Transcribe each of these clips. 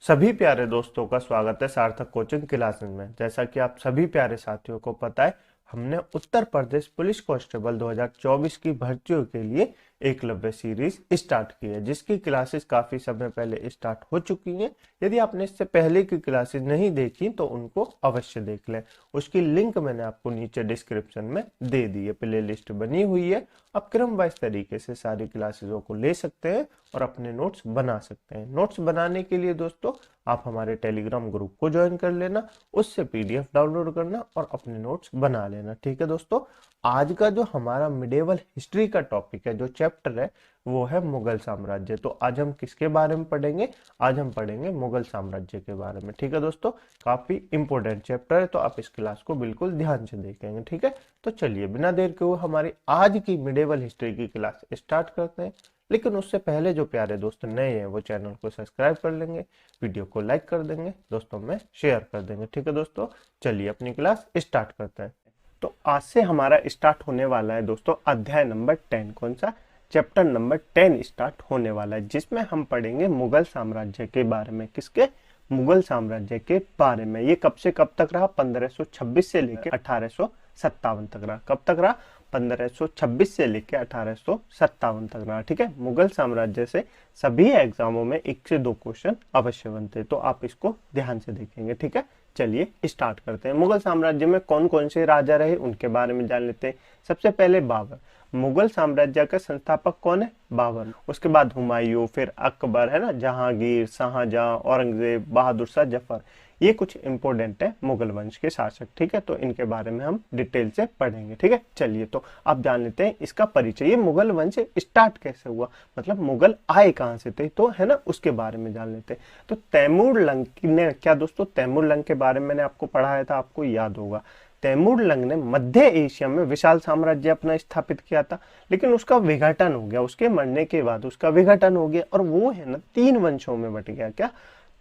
सभी प्यारे दोस्तों का स्वागत है सार्थक कोचिंग क्लासेस में। जैसा कि आप सभी प्यारे साथियों को पता है, हमने उत्तर प्रदेश पुलिस कांस्टेबल 2024 की भर्तियों के लिए एकलव्य सीरीज स्टार्ट की है, जिसकी क्लासेस काफी समय पहले स्टार्ट हो चुकी हैं। यदि आपने इससे पहले की क्लासेस नहीं देखी तो उनको अवश्य देख लें। उसकी लिंक मैंने आपको नीचे डिस्क्रिप्शन में दे दी है, प्ले लिस्ट बनी हुई है। आप क्रम वाइज तरीके से सारी क्लासेसों को ले सकते हैं और अपने नोट्स बना सकते हैं। नोट्स बनाने के लिए दोस्तों आप हमारे टेलीग्राम ग्रुप को ज्वाइन कर लेना, उससे पीडीएफ डाउनलोड करना और अपने नोट्स बना लेना। ठीक है दोस्तों, आज का जो हमारा मिडेवल हिस्ट्री का टॉपिक है, जो चैप्टर है, वो है मुगल साम्राज्य। तो आज हम किसके बारे में पढ़ेंगे? आज हम पढ़ेंगे मुगल साम्राज्य के बारे में। ठीक है दोस्तों, काफी इंपॉर्टेंट चैप्टर है, तो आप इस क्लास को बिल्कुल ध्यान से देखेंगे। ठीक है, तो चलिए बिना देर के हुए हमारी आज की मिडेवल हिस्ट्री की क्लास स्टार्ट करते हैं। लेकिन उससे पहले जो प्यारे दोस्त नए हैं वो चैनल को सब्सक्राइब कर लेंगे, वीडियो को लाइक कर देंगे, दोस्तों में शेयर कर देंगे। ठीक है दोस्तों, चलिए अपनी क्लास स्टार्ट करते हैं। तो आज से हमारा स्टार्ट होने वाला है दोस्तों अध्याय नंबर 10। कौन सा? चैप्टर नंबर 10 स्टार्ट होने वाला है, जिसमें हम पढ़ेंगे मुगल साम्राज्य के बारे में। किसके? मुगल साम्राज्य के बारे में। ये कब से कब तक रहा? 1526 से लेकर 1857 तक रहा। कब तक रहा? 1526 से लेकर 1857 तक रहा। ठीक है, मुगल साम्राज्य से सभी एग्जामों में 1 से 2 क्वेश्चन अवश्य बनते, तो आप इसको ध्यान से देखेंगे। ठीक है, चलिए स्टार्ट करते हैं। मुगल साम्राज्य में कौन कौन से राजा रहे उनके बारे में जान लेते हैं। सबसे पहले बाबर। मुगल साम्राज्य का संस्थापक कौन है? बाबर। उसके बाद हुमायूं, फिर अकबर, है ना, जहांगीर, शाहजहां, औरंगजेब, बहादुर शाह जफर। ये कुछ इंपॉर्टेंट है मुगल वंश के शासक। ठीक है, तो इनके बारे में हम डिटेल से पढ़ेंगे। ठीक है, चलिए तो आप जान लेते हैं इसका परिचय। ये मुगल वंश स्टार्ट कैसे हुआ, मतलब मुगल आए कहां से थे, तो है ना, उसके बारे में जान लेते हैं। तो तैमूर लंग ने क्या दोस्तों, तैमूर लंग के बारे में मैंने आपको पढ़ाया था, आपको याद होगा। तैमूर लंग ने मध्य एशिया में विशाल साम्राज्य अपना स्थापित किया था, लेकिन उसका विघटन हो गया। उसके मरने के बाद उसका विघटन हो गया और वो है ना 3 वंशों में बट गया। क्या?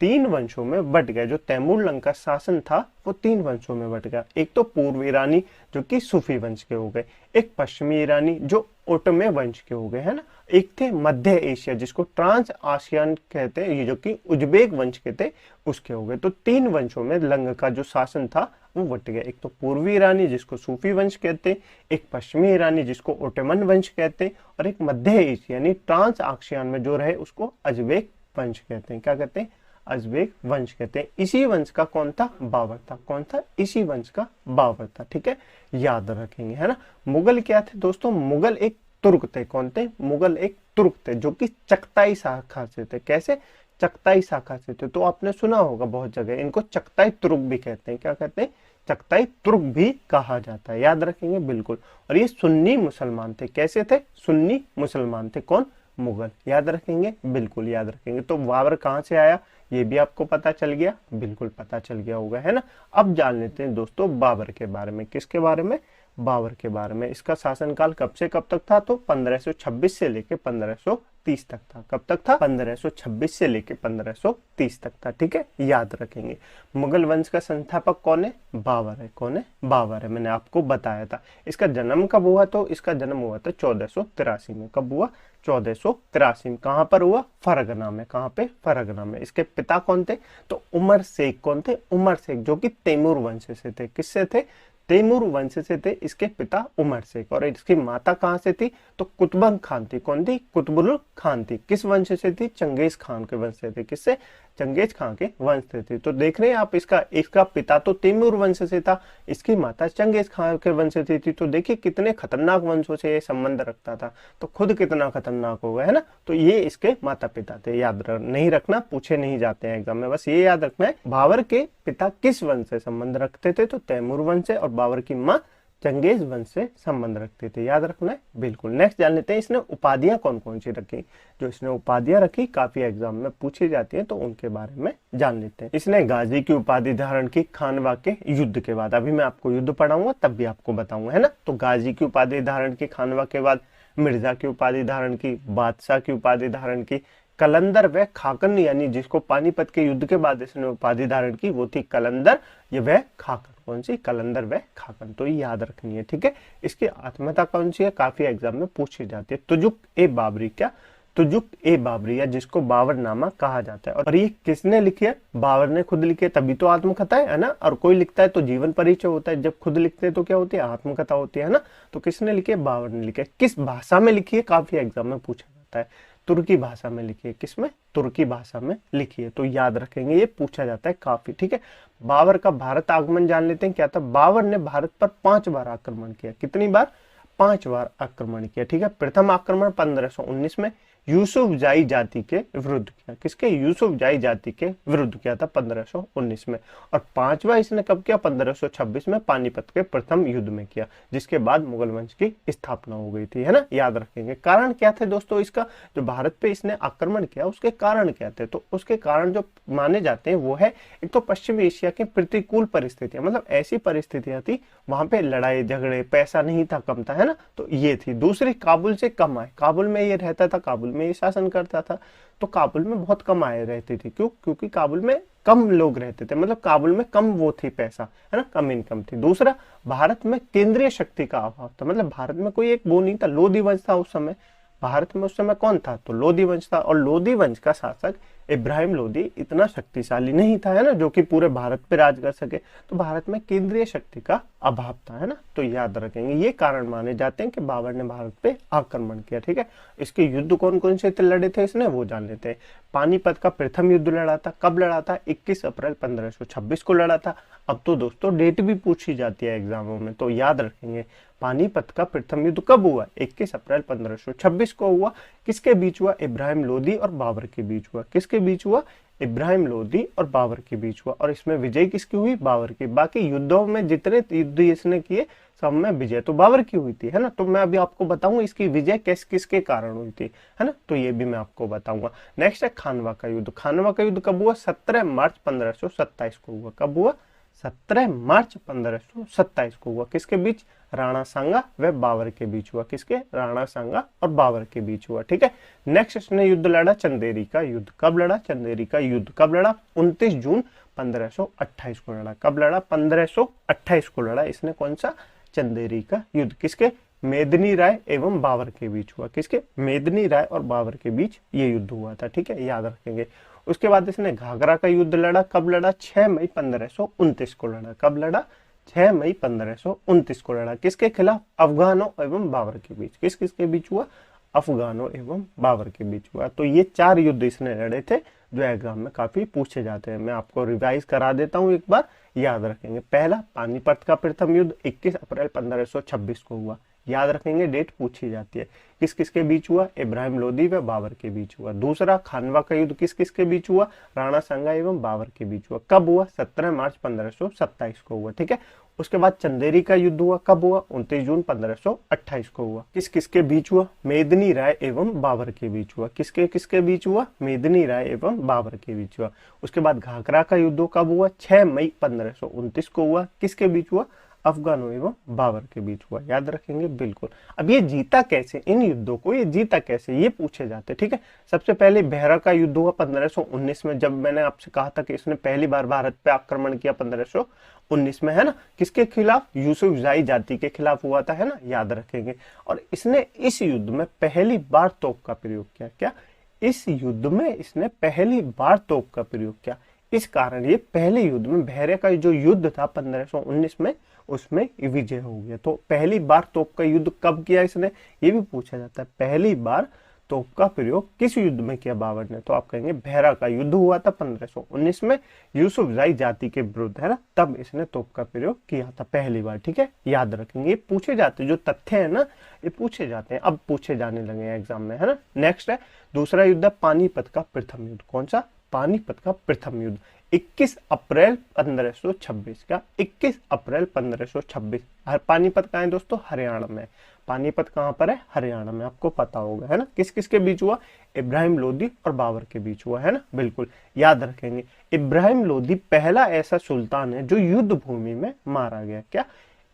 3 वंशों में बट गया। जो तैमूर लंग का शासन था वो 3 वंशों में बट गया। एक तो पूर्व ईरानी जो कि सूफी वंश के हो गए, एक पश्चिमी ईरानी जो ओटमे वंश के हो गए, है ना, एक थे मध्य एशिया जिसको ट्रांस आसियान कहते हैं, ये जो कि उज्बेक वंश के थे, उसके हो गए। तो 3 वंशों में लंग का जो शासन था वो बट गया। एक तो पूर्वी ईरानी जिसको सूफी वंश कहते हैं, एक पश्चिमी ईरानी जिसको ओटमन वंश कहते हैं, और एक मध्य एशिया यानी ट्रांस आसियान में जो रहे उसको अजबेक वंश कहते हैं। क्या कहते हैं? अजबेक वंश कहते हैं। इसी वंश का कौन था? बाबर था। कौन था? इसी वंश का बाबर था। ठीक है, याद रखेंगे, है ना। मुगल क्या थे दोस्तों? मुगल एक तुर्क थे। कौन थे? मुगल एक तुर्क थे जो कि चगताई शाखा से थे। कैसे? चगताई शाखा से थे। तो आपने सुना होगा बहुत जगह इनको चगताई तुर्क भी कहते हैं। क्या कहते हैं? चगताई तुर्क भी कहा जाता है, याद रखेंगे बिल्कुल। और ये सुन्नी मुसलमान थे। कैसे थे? सुन्नी मुसलमान थे। कौन? मुगल। याद रखेंगे, बिल्कुल याद रखेंगे। तो बाबर कहां से आया ये भी आपको पता चल गया, बिल्कुल पता चल गया होगा, है ना। अब जान लेते हैं दोस्तों बाबर के बारे में। किसके बारे में? बाबर के बारे में। इसका शासनकाल कब से कब तक था? तो 1526 से लेके 1530 तक था। कब तक था? 1526 से लेके 1530 तक था। ठीक है, याद रखेंगे। मुगल वंश का संस्थापक कौन है? बाबर है। कौन है? बाबर है, मैंने आपको बताया था। इसका जन्म कब हुआ? तो इसका जन्म हुआ था 1483 में। कब हुआ? 1483 में। कहां पर हुआ? फरगना में। कहां पे? फरगना में। इसके पिता कौन थे? तो उमर शेख। कौन थे? उमर शेख, जो कि तैमूर वंश से थे। किससे थे? तैमूर वंश से थे इसके पिता उमर शेख। और इसकी माता कहां से थी? तो कुतुबुल खान थी। कौन थी? कुतुबुल खान थी। किस वंश से थी? चंगेज खान के वंश से थी। किससे? चंगेज खान के वंश से थी। तो देख रहे हैं आप, इसका पिता तो तैमूर वंश से था, इसकी माता चंगेज खान के वंश से थी। तो देखिए कितने खतरनाक वंशों से ये संबंध रखता था, तो खुद कितना खतरनाक होगा, है ना। तो ये इसके माता पिता थे। नहीं रखना, पूछे नहीं जाते हैं एग्जाम में, बस ये याद रखना है। बाबर के पिता किस वंश से संबंध रखते थे? तो तैमूर वंश से। और बाबर की माँ चंगेज वंश से संबंध रखते थे। याद रखना है, बिल्कुल। नेक्स्ट जान लेते हैं इसने उपाधियां कौन कौन सी रखी। जो इसने उपाधियां रखी काफी एग्जाम में पूछी जाती है, तो उनके बारे में जान लेते हैं। इसने गाजी की उपाधि धारण की खानवा के युद्ध के बाद। अभी मैं आपको युद्ध पढ़ाऊंगा तब भी आपको बताऊंगा, है ना। तो गाजी की उपाधि धारण की खानवा के बाद, मिर्जा की उपाधि धारण की, बादशाह की उपाधि धारण की, कलंदर व खाकन, यानी जिसको पानीपत के युद्ध के बाद इसने उपाधि धारण की वो थी कलंदर ये वह खाकन। कौन सी? कलंदर व खाकन। तो ये याद रखनी है। ठीक है, इसकी आत्मकथा कौन सी है? काफी एग्जाम में पूछी जाती है। तुजुक ए बाबरी। क्या? तुजुक ए बाबरिया, जिसको बाबरनामा कहा जाता है। और ये किसने लिखी है? बाबर ने खुद लिखी है, तभी तो आत्मकथा है ना। और कोई लिखता है तो जीवन परिचय होता है, जब खुद लिखते हैं तो क्या होती है? आत्मकथा होती है ना। तो किसने लिखी है? बाबर ने लिखी है। किस भाषा में लिखी है? काफी एग्जाम में पूछा जाता है। तुर्की भाषा में लिखी है। किसमें? तुर्की भाषा में लिखी है। तो याद रखेंगे, ये पूछा जाता है काफी, ठीक है। बाबर का भारत आगमन जान लेते हैं, क्या था? बाबर ने भारत पर 5 बार आक्रमण किया। कितनी बार? 5 बार आक्रमण किया, ठीक है। प्रथम आक्रमण 1519 में यूसुफ जाई जाति के विरुद्ध किया। किसके? यूसुफ जाई जाति के विरुद्ध किया था 1519 में। और 5वां इसने कब किया? 1526 में पानीपत के प्रथम युद्ध में किया, जिसके बाद मुगल वंश की स्थापना हो गई थी, है ना। याद रखेंगे। कारण क्या थे दोस्तों इसका? जो भारत पे इसने आक्रमण किया उसके कारण क्या थे? तो उसके कारण जो माने जाते हैं वो है, एक तो पश्चिमी एशिया के प्रतिकूल परिस्थितियां, मतलब ऐसी परिस्थितियां थी वहां पे लड़ाई झगड़े, पैसा नहीं था, कम था, है ना। तो ये थी। दूसरी, काबुल से कम आए। काबुल में ये रहता था, काबुल में ये शासन करता था, तो काबुल में बहुत कम आए रहती थी। क्यों? क्योंकि काबुल में कम लोग रहते थे, मतलब काबुल में कम वो थी पैसा, है ना, कम इनकम थी। दूसरा, भारत में केंद्रीय शक्ति का अभाव था, मतलब भारत में कोई एक वो नहीं था। लोधी वंश था उस समय भारत में। उस समय कौन था? तो लोधी वंश था। और लोधी वंश का शासक इब्राहिम लोधी इतना शक्तिशाली नहीं था, है ना, जो कि पूरे भारत पे राज कर सके। तो भारत में केंद्रीय शक्ति का अभाव था, है ना। तो याद रखेंगे, ये कारण माने जाते हैं कि बाबर ने भारत पे आक्रमण किया, ठीक है। इसके युद्ध कौन कौन से लड़े थे इसने, वो जान लेते हैं। पानीपत का प्रथम युद्ध लड़ा था। कब लड़ा था? 21 अप्रैल 1526 को लड़ा था। अब तो दोस्तों डेट भी पूछी जाती है एग्जामों में, तो याद रखेंगे। पानीपत का प्रथम युद्ध कब हुआ? 21 अप्रैल 1526 को हुआ। किसके बीच हुआ? इब्राहिम लोधी और बाबर के बीच हुआ। किसके बीच हुआ? इब्राहिम लोधी और बाबर के बीच हुआ। और इसमें विजय किसकी हुई? बाबर की। बाकी युद्धों में जितने युद्ध इसने किए सब में विजय तो बाबर की हुई थी, है ना। तो मैं अभी आपको बताऊंगा इसकी विजय किसके कारण हुई थी, है ना। तो ये भी मैं आपको बताऊंगा। नेक्स्ट है खानवा का युद्ध। खानवा का युद्ध कब हुआ? 17 मार्च 1527 को हुआ। कब हुआ? 17 मार्च 1527 को हुआ। किसके बीच? राणा सांगा व बाबर के बीच हुआ। किसके? राणा सांगा और बाबर के बीच हुआ, ठीक है। नेक्स्ट इसने युद्ध लड़ा चंदेरी का युद्ध। कब लड़ा? चंदेरी का युद्ध कब लड़ा? 29 जून 1528 को लड़ा। कब लड़ा? 1528 को लड़ा इसने। कौन सा? चंदेरी का युद्ध। किसके? मेदिनी राय एवं बाबर के बीच हुआ। किसके? मेदिनी राय और बाबर के बीच ये युद्ध हुआ था, ठीक है, याद रखेंगे। उसके बाद इसने घाघरा का युद्ध लड़ा। कब लड़ा? 6 मई 1529 को लड़ा। कब लड़ा? 6 मई 1529 को लड़ा। किसके खिलाफ? अफगानों एवं बाबर के बीच। किस किसके बीच हुआ? अफगानों एवं बाबर के बीच हुआ। तो ये 4 युद्ध इसने लड़े थे जो एग्जाम में काफी पूछे जाते हैं। मैं आपको रिवाइज करा देता हूँ, एक बार याद रखेंगे। पहला, पानीपत का प्रथम युद्ध 21 अप्रैल 1526 को हुआ। याद रखेंगे, डेट पूछी जाती है। किस किस के बीच हुआ? इब्राहिम लोधी व बाबर के बीच हुआ। दूसरा, खानवा का युद्ध किस किस के बीच हुआ? राणा सांगा एवं बाबर के बीच हुआ। कब हुआ? 17 मार्च 1527 को हुआ, ठीक है। उसके बाद चंदेरी का युद्ध हुआ। कब हुआ? 29 जून 1528 को हुआ। किस किस के बीच हुआ? मेदिनी राय एवं बाबर के बीच हुआ। किसके किसके बीच हुआ? मेदिनी राय एवं बाबर के बीच हुआ। उसके बाद घाघरा का युद्ध कब हुआ? 6 मई 1529 को हुआ। किसके बीच हुआ? अफगानों एवं बाबर के बीच हुआ। याद रखेंगे, बिल्कुल। अब ये जीता कैसे? इन युद्धों को ये जीता कैसे, ये पूछे जाते, ठीक है। सबसे पहले बेहरा का युद्ध हुआ 1519 में, जब मैंने आपसे कहा था कि इसने पहली बार भारत पे आक्रमण किया 1519 में, है ना। किसके खिलाफ? यूसुफ जाई जाति के खिलाफ हुआ था, है ना, याद रखेंगे। और इसने इस युद्ध में पहली बार तोप का प्रयोग किया। क्या? इस युद्ध में इसने पहली बार तोप का प्रयोग किया। इस कारण ये पहले युद्ध में, बहरे का जो युद्ध था 1519 में, उसमें विजय हो गया। तो पहली बार तोप का युद्ध कब किया इसने, ये भी पूछा जाता है। पहली बार तोप का प्रयोग किस युद्ध में किया बाबर ने? तो आप कहेंगे बहरा का युद्ध हुआ था 1519 में, यूसुफ जाई जाति के विरुद्ध, है ना, तब इसने तोप का प्रयोग किया था पहली बार, ठीक है, याद रखेंगे। ये पूछे जाते हैं, जो तथ्य है ना, ये पूछे जाते हैं, अब पूछे जाने लगे हैं एग्जाम में, है ना। नेक्स्ट है दूसरा युद्ध, पानीपत का प्रथम युद्ध। कौन सा? पानीपत का प्रथम युद्ध 21 अप्रैल 1526 का, 21 अप्रैल 1526। पानीपत कहाँ है दोस्तों? हरियाणा में। पानीपत कहाँ पर है? हरियाणा में, आपको पता होगा, है ना। किस किस के बीच हुआ? इब्राहिम लोधी और बाबर के बीच हुआ, है ना, बिल्कुल याद रखेंगे। इब्राहिम लोधी पहला ऐसा सुल्तान है जो युद्ध भूमि में मारा गया। क्या?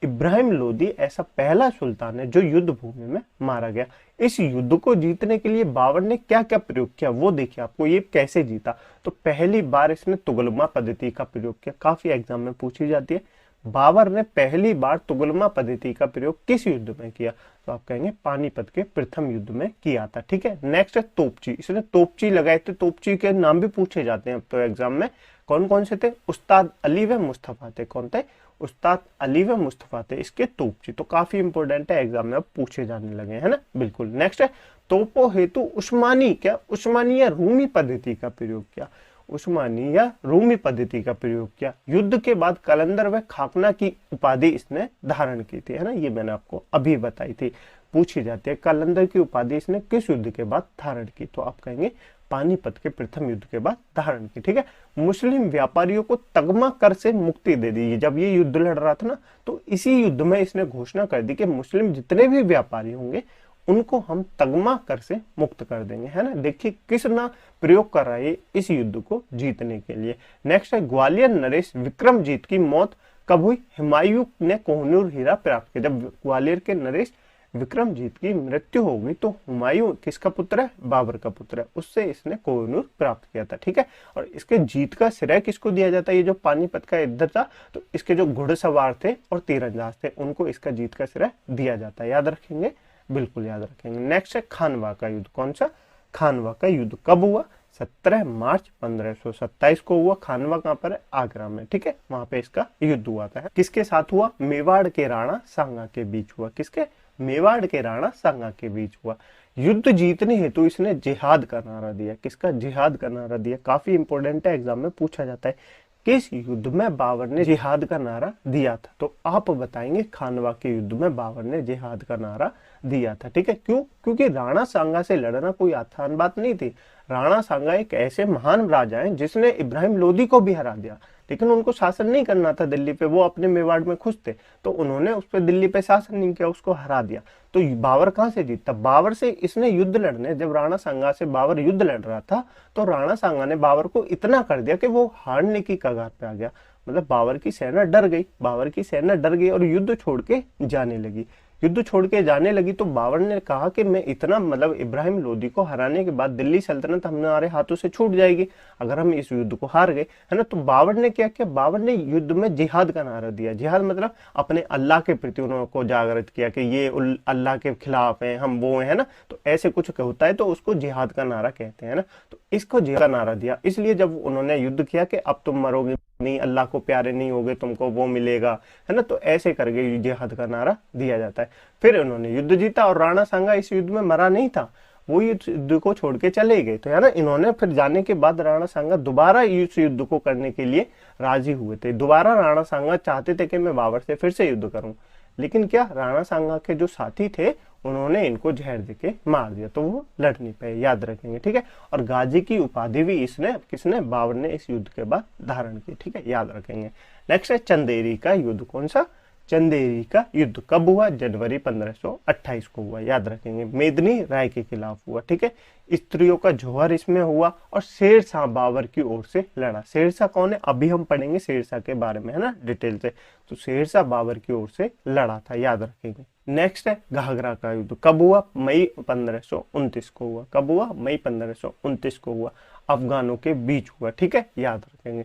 इब्राहिम लोधी ऐसा पहला सुल्तान है जो युद्ध भूमि में मारा गया। इस युद्ध को जीतने के लिए बाबर ने क्या क्या प्रयोग किया वो देखिए, आपको ये कैसे जीता। तो पहली बार इसने तुगलमा पद्धति का प्रयोग किया, काफी एग्जाम में पूछी जाती है। बाबर ने पहली बार तुगलमा पद्धति का प्रयोग किस युद्ध में किया? तो आप कहेंगे पानीपत के प्रथम युद्ध में किया था। ठीक है, नेक्स्ट है तोपची। इसने तोपची लगाए थे, तोपची के नाम भी पूछे जाते हैं अब तो एग्जाम में। कौन कौन से थे? उस्ताद अली व मुस्तफा थे। कौन थे? उस्ताद अली व मुस्तफा थे इसके तोपची। तो काफी इंपॉर्टेंट है, एग्जाम में अब पूछे जाने लगे हैं ना, बिल्कुल। नेक्स्ट है तोपो हेतु उस्मानी क्या उस्मानी या रूमी पद्धति का प्रयोग किया? उस्मानी या रूमी पद्धति का प्रयोग किया। युद्ध के बाद कलंदर व खाकना की उपाधि इसने धारण की थी, है ना, ये मैंने आपको अभी बताई थी, पूछी जाती है। कलंदर की उपाधि इसने किस युद्ध के बाद धारण की? तो आप कहेंगे पानीपत के प्रथम युद्ध के बाद धारण की। ठीक है, मुस्लिम व्यापारियों को तगमा कर से मुक्ति दे दी। जब ये युद्ध लड़ रहा था ना, तो इसी युद्ध में इसने घोषणा कर दी कि मुस्लिम जितने भी व्यापारी होंगे उनको हम तगमा कर से मुक्त कर देंगे, है ना। देखिए किस ना प्रयोग कर रहा है इस युद्ध को जीतने के लिए। नेक्स्ट है ग्वालियर नरेश विक्रमजीत की मौत कब हुई? हुमायूं ने कोहिनूर हीरा प्राप्त किया। जब ग्वालियर के नरेश विक्रमजीत की मृत्यु हो गई तो हुमायूं किसका पुत्र है? बाबर का पुत्र है, उससे इसने कोहिनूर प्राप्त किया था। ठीक है, और इसके जीत का श्रेय किसको दिया जाता है? ये जो पानीपत का युद्ध था, तो इसके जो घुड़सवार थे और तीरंदाज थे उनको इसका जीत का श्रेय दिया जाता है। याद रखेंगे, बिल्कुल याद रखेंगे। नेक्स्ट है खानवा का युद्ध। कौन सा? खानवा का युद्ध कब हुआ? 17 मार्च 1527 को हुआ। खानवा कहां पर है? आगरा में। ठीक है, वहां पे इसका युद्ध हुआ था। किसके साथ हुआ? मेवाड़ के राणा सांगा के बीच हुआ। किसके? मेवाड़ के राणा सांगा के बीच हुआ। युद्ध जीतने हेतु इसने जिहाद का नारा दिया। किसका? जिहाद का नारा दिया। काफी इंपॉर्टेंट है, एग्जाम में पूछा जाता है। किस युद्ध में बाबर ने जिहाद का नारा दिया था? तो आप बताएंगे खानवा के युद्ध में बाबर ने जिहाद का नारा दिया था। ठीक है, क्यों? क्योंकि राणा सांगा से लड़ना कोई आसान बात नहीं थी। राणा सांगा एक ऐसे महान राजा हैं जिसने इब्राहिम लोदी को भी हरा दिया, लेकिन उनको शासन नहीं करना था दिल्ली पे, वो अपने मेवाड़ में खुश थे, तो उन्होंने उस पर दिल्ली पे शासन नहीं किया, उसको हरा दिया। तो बाबर कहां से जीता? बाबर से इसने युद्ध लड़ने, जब राणा सांगा से बाबर युद्ध लड़ रहा था तो राणा सांगा ने बाबर को इतना कर दिया कि वो हारने की कगार पे आ गया। मतलब बाबर की सेना डर गई, बाबर की सेना डर गई और युद्ध छोड़ के जाने लगी। युद्ध छोड़ के जाने लगी तो बाबर ने कहा कि मैं इतना, मतलब इब्राहिम लोदी को हराने के बाद दिल्ली सल्तनत हमारे हाथों से छूट जाएगी अगर हम इस युद्ध को हार गए, है ना। तो बाबर ने क्या किया? बाबर ने युद्ध में जिहाद का नारा दिया। जिहाद मतलब अपने अल्लाह के प्रति उनको जागृत किया कि ये अल्लाह के खिलाफ है, हम वो है ना, तो ऐसे कुछ होता है तो उसको जिहाद का नारा कहते हैं ना। तो इसको जिहाद का नारा दिया, इसलिए जब उन्होंने युद्ध किया कि अब तुम मरोगे नहीं, अल्लाह को प्यारे नहीं होगे, तुमको वो मिलेगा, है ना, तो ऐसे करके जिहाद का नारा दिया जाता है। फिर उन्होंने युद्ध जीता और राणा सांगा इस युद्ध में मरा नहीं था, वो युद्ध को छोड़ के चले गए, तो है ना। इन्होंने फिर जाने के बाद राणा सांगा दोबारा इस युद्ध को करने के लिए राजी हुए थे। दोबारा राणा सांगा चाहते थे कि मैं बाबर से फिर से युद्ध करूं, लेकिन क्या राणा सांगा के जो साथी थे उन्होंने इनको जहर देके मार दिया, तो वो लड़ नहीं पाए। याद रखेंगे, ठीक है। और गाजी की उपाधि भी इसने, किसने? बाबर ने इस युद्ध के बाद धारण की। ठीक है, याद रखेंगे। नेक्स्ट है चंदेरी का युद्ध। कौन सा? चंदेरी का युद्ध कब हुआ? जनवरी 1528 को हुआ। याद रखेंगे। मेदिनी राय के खिलाफ हुआ। ठीक है, स्त्रियों का जौहर इसमें हुआ और शेर शाह बाबर की ओर से लड़ा। शेर शाह कौन है? अभी हम पढ़ेंगे शेर शाह के बारे में, है ना, डिटेल से। तो शेर शाह बाबर की ओर से लड़ा था, याद रखेंगे। नेक्स्ट है घाघरा का युद्ध कब हुआ? मई 1529 को हुआ। कब हुआ? मई 1529 को हुआ। अफगानों के बीच हुआ। ठीक है, याद रखेंगे।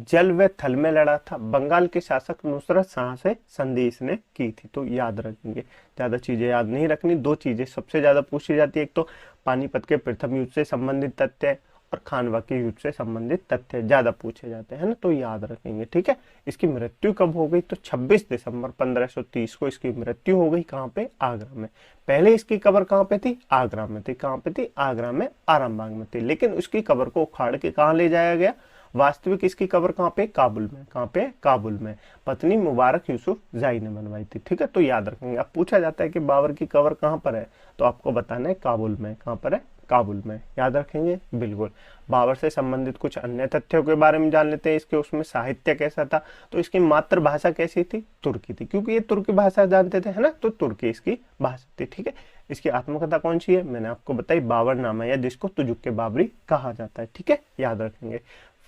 जल व थल में लड़ा था। बंगाल के शासक नुसरत शाह से संधि इसने की थी, तो याद रखेंगे। ज्यादा चीजें याद नहीं रखनी, दो चीजें सबसे ज्यादा पूछी जाती है, एक तो पानीपत के प्रथम युद्ध से संबंधित तथ्य और खानवा के युद्ध से संबंधित तथ्य ज्यादा पूछे जाते हैं ना, तो याद रखेंगे। ठीक है, इसकी मृत्यु कब हो गई? तो 26 दिसंबर 1530 को इसकी मृत्यु हो गई। कहाँ पे? आगरा में। पहले इसकी कब्र कहाँ पे थी? आगरा में थी। कहाँ पे थी? आगरा में, आरामबाग में थी, लेकिन उसकी कब्र को उखाड़ के कहाँ ले जाया गया? वास्तविक इसकी कब्र कहाँ पे? काबुल में। कहाँ पे? काबुल में। पत्नी मुबारक यूसुफ जाई ने बनवाई थी। ठीक है, तो याद रखेंगे। अब पूछा जाता है कि बाबर की कब्र कहाँ पर है, तो आपको बताना है काबुल में। कहाँ पर है? काबुल में। याद रखेंगे, बिल्कुल। बाबर से संबंधित कुछ अन्य तथ्यों के बारे में जान लेते हैं। इसके उसमें साहित्य कैसा था? तो इसकी मातृभाषा कैसी थी? तुर्की थी, क्योंकि ये तुर्की भाषा जानते थे, है ना, तो तुर्की इसकी भाषा थी। ठीक है, इसकी आत्मकथा कौन सी है? मैंने आपको बताई, बाबरनामा, या जिसको तुजुक बाबरी कहा जाता है। ठीक है, याद रखेंगे।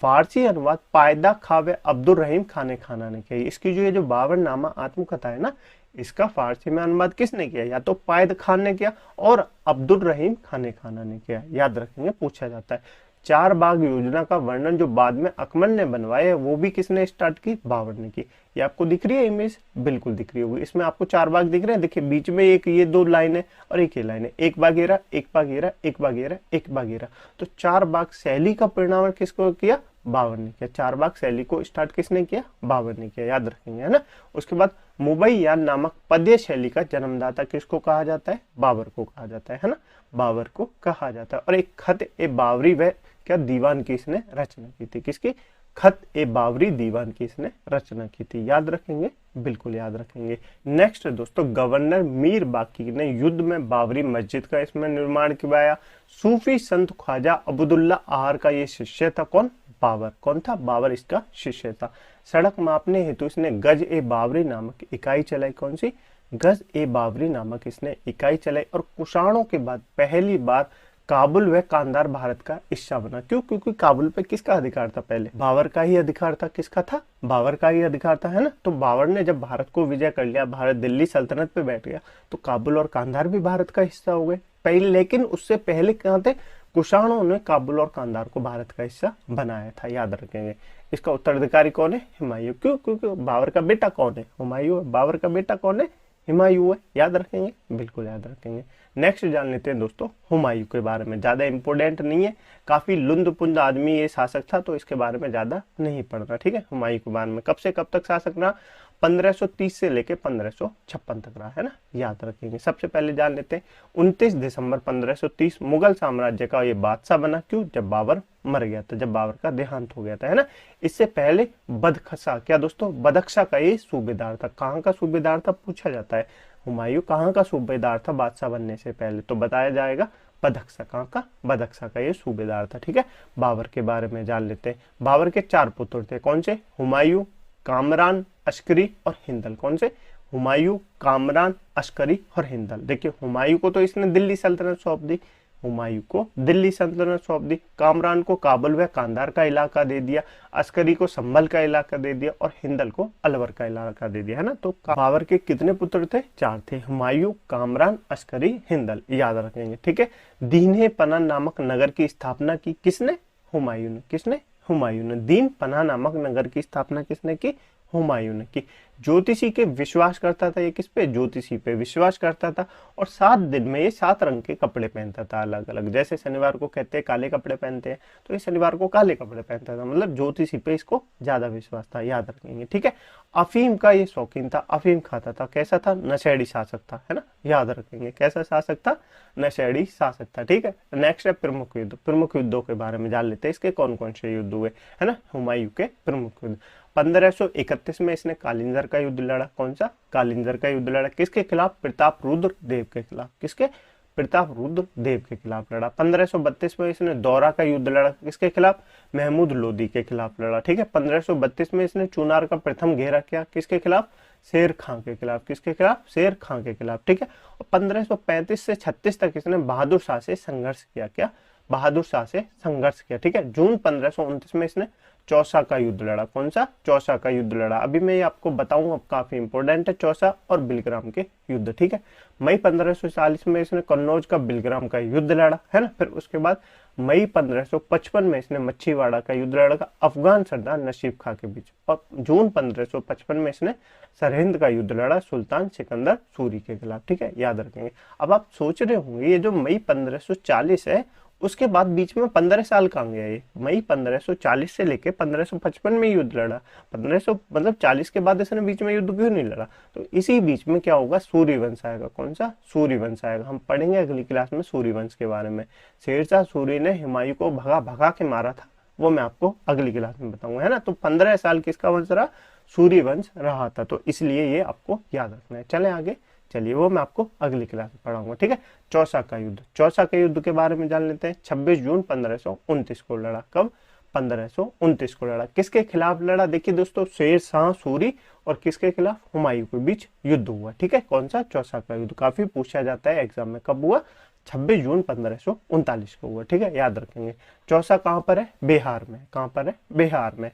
फारसी अनुवाद पायदा खावे अब्दुल रहीम खाने खाना ने किया। इसकी जो ये जो बाबरनामा आत्मकथा है ना, इसका फारसी में अनुवाद किसने किया? या तो पायद खान ने किया और अब्दुल रहीम खाने खाना ने किया। याद रखेंगे, पूछा जाता है। चार बाग योजना का वर्णन जो बाद में अकबर ने बनवाया है, वो भी किसने स्टार्ट की? बाबर ने की। ये आपको दिख रही है इमेज, बिल्कुल दिख रही होगी। इसमें आपको 4 भाग दिख रहे हैं, देखिए बीच में एक ये 2 लाइन है और एक ये लाइन है, एक भाग ये रहा, एक भाग ये रहा, एक भाग ये रहा, एक भाग ये रहा। तो 4 भाग शैली का परिणाम किसको किया, बाबर ने किया। 4 भाग शैली को स्टार्ट किसने किया, बाबर ने किया, याद रखेंगे, है ना। उसके बाद मुबैयान नामक पद्य शैली का जन्मदाता किसको कहा जाता है, बाबर को कहा जाता है ना, बाबर को कहा जाता है। और एक खत ए बाबरी व क्या दीवान की इसने रचना की थी, किसकी, खत ए बाबरी दीवान की इसने रचना की थी, याद रखेंगे, बिल्कुल याद रखेंगे। नेक्स्ट दोस्तों, गवर्नर मीर बाकी ने युद्ध में बाबरी मस्जिद का इसमें निर्माण करवाया। सूफी संत ख्वाजा अब्दुल्ला आहार का ये शिष्य था, कौन, बाबर। कौन था, बाबर इसका शिष्य था। सड़क मापने हेतु इसने गज ए बाबरी नामक इकाई चलाई, कौन सी, गज ए बाबरी नामक इसने इकाई चलाई। और कुषाणों के बाद पहली बार काबुल व कांधार भारत का हिस्सा बना। क्यों, क्योंकि काबुल पे किसका अधिकार था, पहले बाबर का ही अधिकार था। किसका था, बाबर का ही अधिकार था, है ना। तो बाबर ने जब भारत को विजय कर लिया, भारत दिल्ली सल्तनत पे बैठ गया, तो काबुल और कांधार भी भारत का हिस्सा हो गए पहले। लेकिन उससे पहले कहाँ थे, कुषाणों ने काबुल और कांधार को भारत का हिस्सा बनाया था, याद रखेंगे। इसका उत्तराधिकारी कौन है, हुमायूं। क्यों, क्योंकि बाबर का बेटा कौन है, हुमायूं है। बाबर का बेटा कौन है, हुमायूं है, याद रखेंगे, बिल्कुल याद रखेंगे। नेक्स्ट जान लेते हैं दोस्तों हुमायूं के बारे में, ज्यादा इंपोर्टेंट नहीं है, काफी लुंद पुंद आदमी ये शासक था, तो इसके बारे में ज्यादा नहीं पढ़ना, ठीक है। हुमायूं के बारे में कब से कब तक शासक रहा, 1530 से लेके 1556 तक रहा, है ना, याद रखेंगे। सबसे पहले जान लेते हैं 29 दिसंबर 1530 मुगल साम्राज्य का ये बादशाह बना। क्यों, जब बाबर मर गया था, जब बाबर का देहांत हो गया था, है ना। इससे पहले बदख्शा, क्या दोस्तों, बदख्शा का ये सूबेदार था। कहाँ का सूबेदार था, पूछा जाता है, हुमायूं कहाँ का सूबेदार था बादशाह बनने से पहले, तो बताया जाएगा बदख्शा। कहाँ का, बदख्शा का ये सूबेदार था, ठीक है। बाबर के बारे में जान लेते हैं। बाबर के 4 पुत्र थे, कौन से, हुमायूं, कामरान, अस्करी और हिंदल। कौन से, हुमायूं, कामरान, अस्करी और हिंदल। देखिए हुमायूं को तो इसने दिल्ली सल्तनत सौंप दी, हुमायूं को दिल्ली सल्तनत सौंप दी। कामरान को काबुल व कांधार का इलाका दे दिया, अस्करी को संभल का इलाका दे दिया और हिंदल को अलवर का इलाका दे दिया, है ना। तो बाबर के कितने पुत्र थे, 4 थे, हुमायूं, कामरान, अस्करी, हिंदल, याद रखेंगे, ठीक है। दीन पना नामक नगर की स्थापना की किसने, हुमायूं ने। किसने, हुमायूं ने। दीन पना नामक नगर की स्थापना किसने की, हुमायूं ने की। ज्योतिषी के विश्वास करता था, ये किस पे, ज्योतिषी पे विश्वास करता था। और 7 दिन में ये 7 रंग के कपड़े पहनता था अलग अलग। जैसे शनिवार को कहते हैं काले कपड़े पहनते हैं, तो ये शनिवार को काले कपड़े पहनता था, मतलब ज्योतिषी पे इसको ज्यादा विश्वास था, याद रखेंगे, ठीक है। अफीम का ये शौकीन था, अफीम खाता था। कैसा था, नशेड़ी शासक था, है ना, याद रखेंगे। कैसा शासक था, नशेड़ी शासक था, ठीक है। नेक्स्ट है प्रमुख युद्ध। प्रमुख युद्धों के बारे में जान लेते हैं, इसके कौन कौन से युद्ध हुए, है ना, हुमायूं के प्रमुख युद्ध। 1531 में इसने कालिंजर का युद्ध लड़ा। कौन सा, कालिंजर का युद्ध लड़ा, किसके खिलाफ, प्रताप रुद्र देव के खिलाफ। किसके, प्रताप रुद्र देव के खिलाफ लड़ा। 1532 में इसने दौरा का युद्ध लड़ा, किसके खिलाफ, महमूद लोदी के खिलाफ लड़ा, ठीक है। 1532 में इसने चुनार का प्रथम घेरा किया, किसके खिलाफ, शेर खां के खिलाफ। किसके खिलाफ, शेर खां के खिलाफ, ठीक है। और 1535 से 36 तक इसने बहादुर शाह से संघर्ष किया। क्या, बहादुर शाह से संघर्ष किया, ठीक है। जून 1529 में इसने चौसा का युद्ध लड़ा। कौन सा, चौसा का युद्ध लड़ा। अभी मैं ये आपको बताऊं, अब काफी इंपॉर्टेंट है, चौसा और बिलग्राम के युद्ध, ठीक है। मई 1540 में इसने कन्नौज का बिलग्राम का युद्ध लड़ा, है ना। फिर उसके बाद मई 1555 में इसने मच्छीवाड़ा का युद्ध लड़ा अफगान सरदार नसीब खां के बीच। और जून 1555 में इसने सरहिंद का युद्ध लड़ा सुल्तान सिकंदर सूरी के खिलाफ, ठीक है, याद रखेंगे। अब आप सोच रहे होंगे ये जो मई 1540 है, उसके बाद बीच में 15 साल कहाँ गया ये, मई 1540 से लेके 1555 में युद्ध लड़ा। 1500 मतलब 40 के बाद इसने बीच में युद्ध क्यों नहीं लड़ा, तो इसी बीच में क्या होगा, सूर्यवंश आएगा। कौन सा, सूर्यवंश आएगा। हम पढ़ेंगे अगली क्लास में सूर्यवंश के बारे में। शेरशाह सूरी ने हुमायूं को भगा भगा के मारा था, वो मैं आपको अगली क्लास में बताऊंगा, है ना। तो 15 साल किसका वंश रहा, सूर्यवंश रहा था, तो इसलिए ये आपको याद रखना है। चले आगे, चलिए वो मैं आपको अगली क्लास में पढ़ाऊंगा, ठीक है। चौसा का युद्ध, चौसा के युद्ध के बारे में जान लेते हैं। 26 जून 1529 को लड़ा। कब, 1529 को लड़ा। किसके खिलाफ लड़ा, देखिए दोस्तों, शेर शाह सूरी और किसके खिलाफ, हुमायूं के बीच युद्ध हुआ, ठीक है। कौन सा, चौसा का युद्ध। काफी पूछा जाता है एग्जाम में, कब हुआ, 26 जून 1539 को हुआ, ठीक है, याद रखेंगे। चौसा कहाँ पर है, बिहार में। कहाँ पर है, बिहार में।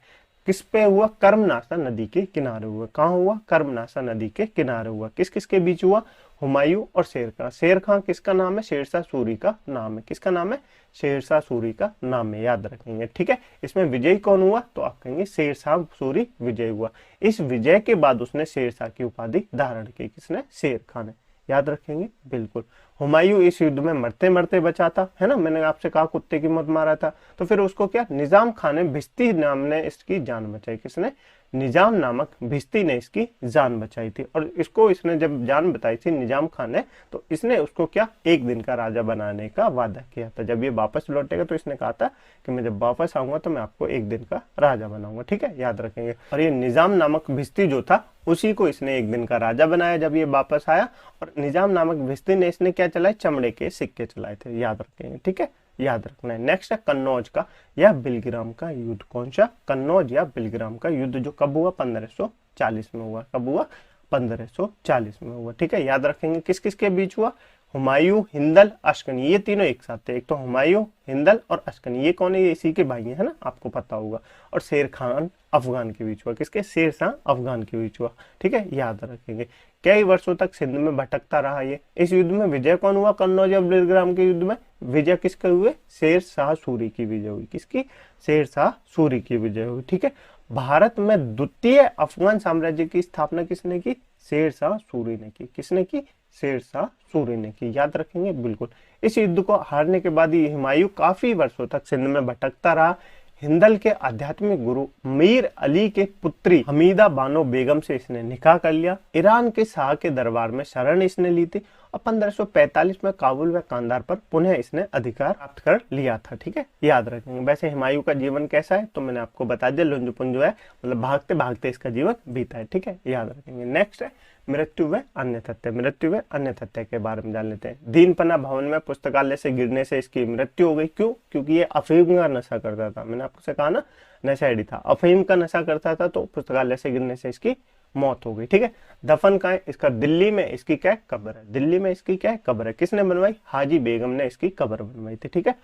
किस पे हुआ? कर्मनाशा नदी के किनारे हुआ। कहाँ हुआ? कर्मनाशा नदी के किनारे हुआ। किस किस के बीच हुआ? हुमायूं और शेर खां। शेर खां किसका नाम है? शेरशाह सूरी का नाम है। किसका नाम है? शेरशाह सूरी का नाम है, याद रखेंगे। ठीक है, इसमें विजयी कौन हुआ? तो आप कहेंगे शेरशाह सूरी विजय हुआ। इस विजय के बाद उसने शेरशाह की उपाधि धारण की। किसने? शेर खान ने, याद रखेंगे बिल्कुल। हुमायूं इस युद्ध में मरते मरते बचा था, है ना, मैंने आपसे कहा कुत्ते की मौत मारा था। तो फिर उसको क्या, निजाम खान ने भिश्ती नाम ने इसकी जान बचाई। किसने? निजाम नामक भिश्ती ने इसकी जान बचाई थी। और इसको इसने जब जान बताई थी निजाम खान ने, तो इसने उसको क्या, एक दिन का राजा बनाने का वादा किया था। जब ये वापस लौटेगा तो इसने कहा था कि मैं जब वापस आऊंगा तो मैं आपको एक दिन का राजा बनाऊंगा। ठीक है, याद रखेंगे। और ये निजाम नामक भिश्ती जो था उसी को इसने एक दिन का राजा बनाया जब ये वापस आया। और निजाम नामक भिश्ती ने इसने क्या चलाए? चमड़े के सिक्के चलाए थे, याद रखेंगे। ठीक है, याद रखना है। नेक्स्ट है कन्नौज का या बिलग्राम का युद्ध। कौन सा? कन्नौज या बिलग्राम का युद्ध, जो कब हुआ? 1540 में हुआ। कब हुआ? 1540 में हुआ। ठीक है, याद रखेंगे। किस किस के बीच हुआ? हुमायूं, हिंदल, अश्कनी, ये तीनों एक साथ थे। एक तो हुमायूं, हिंदल और अश्कनी, ये कौन है? ये इसी के भाई है ना, आपको पता होगा। और शेर खान अफगान के बीच हुआ। किसके? शेरशाह अफगान के बीच हुआ। ठीक है, याद रखेंगे। कई वर्षों तक सिंध में भटकता रहा ये। इस युद्ध में विजय कौन हुआ? कन्नौज और बिलग्राम के युद्ध में विजय किसके हुए? शेरशाह सूरी की विजय हुई। किसकी? शेरशाह सूरी की विजय हुई। ठीक है, भारत में द्वितीय अफगान साम्राज्य की स्थापना किसने की? शेरशाह सूरी ने की। किसने की? शेरशाह सूरी ने की, याद रखेंगे बिल्कुल। इस युद्ध को हारने के बाद ये हुमायूं काफी वर्षों तक सिंध में भटकता रहा। हिंदल के आध्यात्मिक गुरु मीर अली के पुत्री हमीदा बानो बेगम से इसने निकाह कर लिया। ईरान के शाह के दरबार में शरण इसने ली थी। और 1545 में काबुल व कांधार पर पुनः इसने अधिकार प्राप्त कर लिया था। ठीक है, याद रखेंगे। वैसे हुमायूं का जीवन कैसा है तो मैंने आपको बता दिया, लुंज पुंज है, मतलब भागते भागते इसका जीवन बीता है। ठीक है, याद रखेंगे। नेक्स्ट है मृत्यु व अन्य तथ्य। मृत्यु व अन्य तथ्य के बारे में जान लेते हैं। दीनपना भवन में पुस्तकालय से गिरने से इसकी मृत्यु हो गई। क्यों? क्योंकि ये अफीम का नशा करता था। मैंने आपसे कहा ना, नशेड़ी था, अफीम का नशा करता था, तो पुस्तकालय से गिरने से इसकी मौत हो गई। ठीक है, दफन कहाँ है इसका? दिल्ली में इसकी क्या कब्र है? दिल्ली में इसकी क्या कब्र है? किसने बनवाई? हाजी बेगम ने इसकी कब्र बनवाई थी। ठीक है,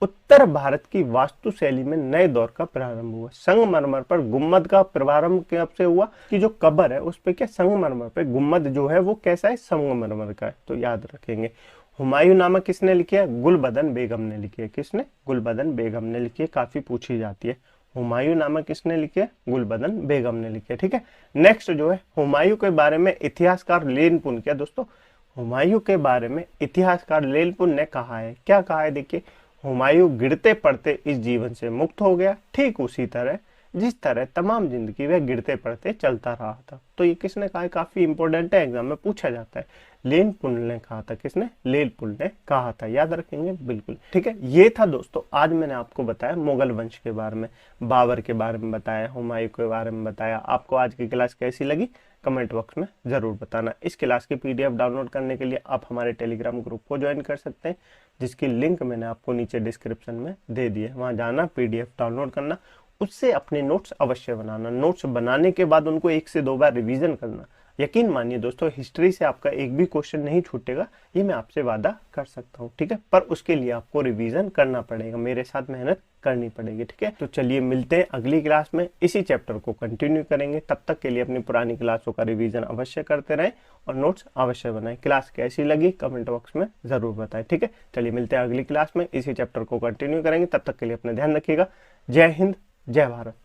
उत्तर भारत की वास्तुशैली में नए दौर का प्रारंभ हुआ। संगमरमर पर गुम्मद का प्रारंभ कब से हुआ? कि जो कब्र है उस पे क्या, संगमरमर पे गुम्मद जो है वो कैसा है? संगमरमर का है, तो याद रखेंगे। हुमायूं नामा किसने लिखी है? गुलबदन बेगम ने लिखी है। किसने? गुलबदन बेगम ने लिखी है, काफी पूछी जाती है। हुमायूं नामा किसने लिखी है? गुलबदन बेगम ने लिखी है। ठीक है, नेक्स्ट जो है हुमायूं के बारे में इतिहासकार लेनपुन, क्या दोस्तों, हुमायूं के बारे में इतिहासकार लेनपुन ने कहा है। क्या कहा है? देखिए, हुमायूं गिरते पड़ते इस जीवन से मुक्त हो गया, ठीक उसी तरह जिस तरह तमाम जिंदगी वह गिरते पड़ते चलता रहा था। तो ये किसने कहा है? काफी इंपॉर्टेंट है, एग्जाम में पूछा जाता है। लेनपुल ने कहा था। किसने? लेनपुल ने कहा था, याद रखेंगे बिल्कुल। ठीक है, ये था दोस्तों, आज मैंने आपको बताया मुगल वंश के बारे में, बाबर के बारे में बताया, हुमायूं के बारे में बताया। आपको आज की क्लास कैसी लगी कमेंट बॉक्स में जरूर बताना। इस क्लास की पीडीएफ डाउनलोड करने के लिए आप हमारे टेलीग्राम ग्रुप को ज्वाइन कर सकते हैं, जिसकी लिंक मैंने आपको नीचे डिस्क्रिप्शन में दे दी है। वहां जाना, पीडीएफ डाउनलोड करना, उससे अपने नोट्स अवश्य बनाना। नोट्स बनाने के बाद उनको 1 से 2 बार रिवीजन करना। यकीन मानिए दोस्तों, हिस्ट्री से आपका एक भी क्वेश्चन नहीं छूटेगा, ये मैं आपसे वादा कर सकता हूँ। ठीक है, पर उसके लिए आपको रिवीजन करना पड़ेगा, मेरे साथ मेहनत करनी पड़ेगी। ठीक है, तो चलिए मिलते हैं अगली क्लास में, इसी चैप्टर को कंटिन्यू करेंगे। तब तक के लिए अपनी पुरानी क्लासों का रिवीजन अवश्य करते रहें और नोट्स अवश्य बनाएं। क्लास कैसी लगी कमेंट बॉक्स में जरूर बताएं। ठीक है, चलिए मिलते हैं अगली क्लास में, इसी चैप्टर को कंटिन्यू करेंगे। तब तक के लिए अपना ध्यान रखिएगा। जय हिंद, जय भारत।